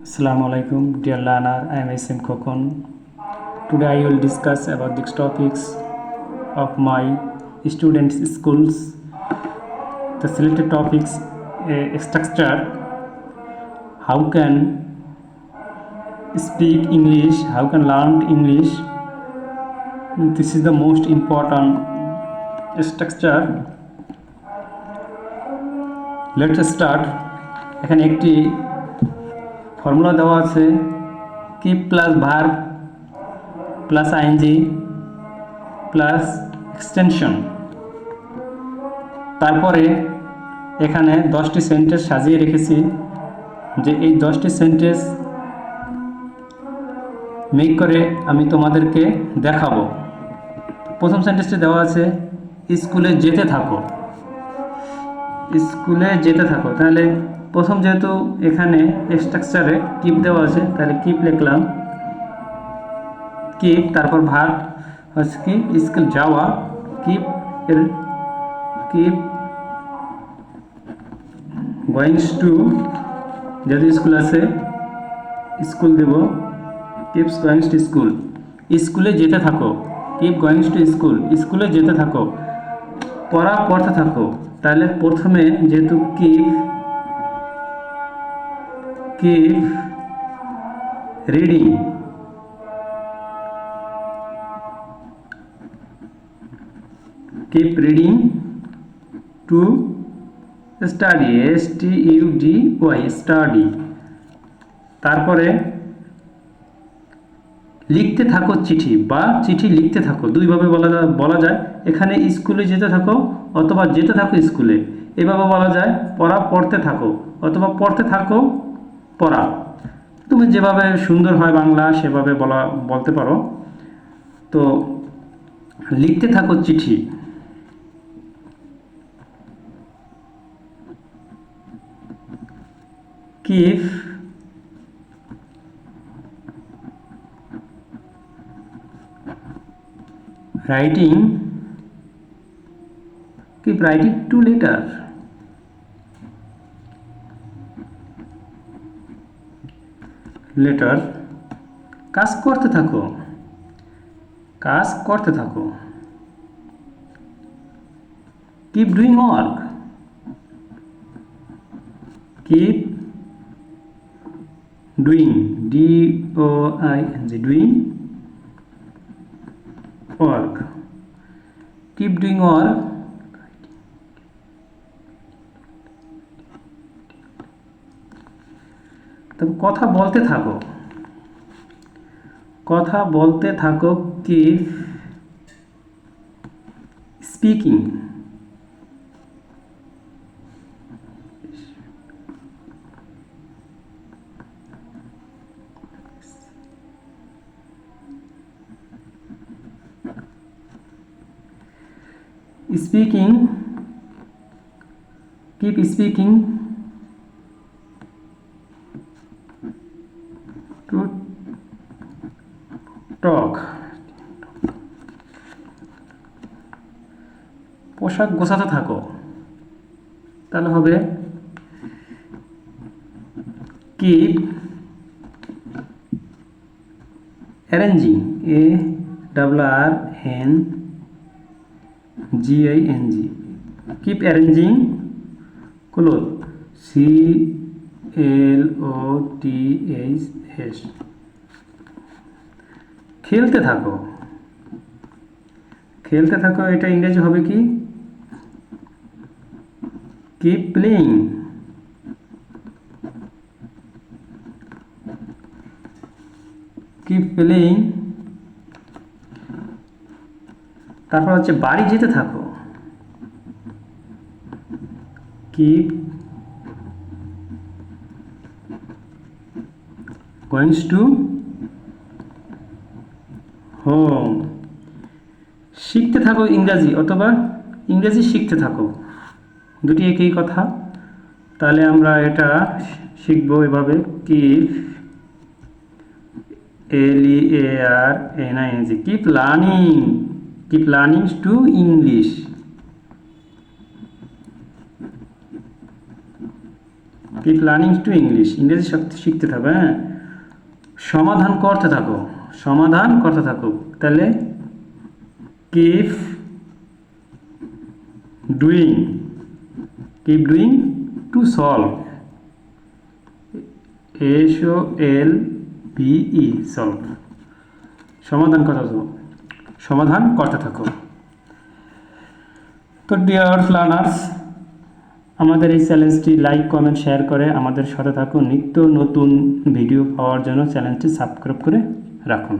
Assalamu alaikum, dear learner. I am SM Kokon. Today I will discuss about the topics of my students' schools. The selected topics: structure, how can speak English, how can learn English. This is the most important structure. Let's start. এখানে একটি formula দেওয়া আছে keep plus verb plus ING plus extension. তারপরে এখানে 10টি sentence সাজিয়ে রেখেছি যে এই 10টি সেন্টেন্স মেক করে আমি তোমাদেরকে দেখাবো। প্রথম সেন্টেন্সটি দেওয়া আছে স্কুলে যেতে থাকো। স্কুলে যেতে থাকো, তাহলে প্রথম যেহেতু এখানে স্ট্রাকচারে কিপ দেওয়া আছে তাহলে কিপ লিখলাম, কিপ, তারপর ভার্ব হচ্ছে কি স্কুল যাওয়া, কিপ গোয়িংস টু, যেহেতু স্কুল আছে স্কুল দেব, কিপস গোয়িংস টু স্কুল। স্কুলে যেতে থাকো, কিপ গোয়িংস টু স্কুল, স্কুলে যেতে থাকো। পড়তে থাকো, তাহলে প্রথমে যেহেতু keep reading, keep reading to study, STUDY, study। তারপরে লিখতে থাকো চিঠি বা চিঠি লিখতে থাকো, দুইভাবে বলা যায়। এখানে স্কুলে যেতে থাকো অথবা যেতে থাকো স্কুলে, এভাবে বলা যায়। পড়তে থাকো অথবা পড়তে থাকো পড়া, তুমি যেভাবে সুন্দর হয় বাংলা সেভাবে বলতে পারো। তো লিখতে থাকো চিঠি, keep writing two letter, কাজ করতে থাকো, keep doing work, keep doing, doing work, keep doing work। তবে কথা বলতে থাকো, keep speaking, keep speaking to talk। পোশাক গোছাতে থাকো, তাহলে হবে keep arranging, ARRNGING, keep arranging clothes, CLOTHS। খেলতে থাকো, এটা ইংরেজি হবে কি keep playing, তারপর হচ্ছে বাড়ি যেতে থাকো, keep goings to home। শিখতে থাকো ইংরাজি অথবা ইংরেজি শিখতে থাকো, দুটি একই কথা। তাহলে আমরা এটা শিখবো এভাবে, keep LEARNING, keep learning to English। Keep learning to English, ইংরেজি শিখতে থাকো। হ্যাঁ, সমাধান করতে থাকো, সমাধান করতে থাকো। তাহলে keep doing, keep doing to solve, SOLVE, solve, সমাধান করতে থাকো, সমাধান করতে থাকো। তো ডিয়ার লার্নার্স, আমাদের এই চ্যানেলটি লাইক, কমেন্ট, শেয়ার করে আমাদের সাথে থাকুন। নিত্য নতুন ভিডিও পাওয়ার জন্য চ্যানেলটি সাবস্ক্রাইব করে রাখুন।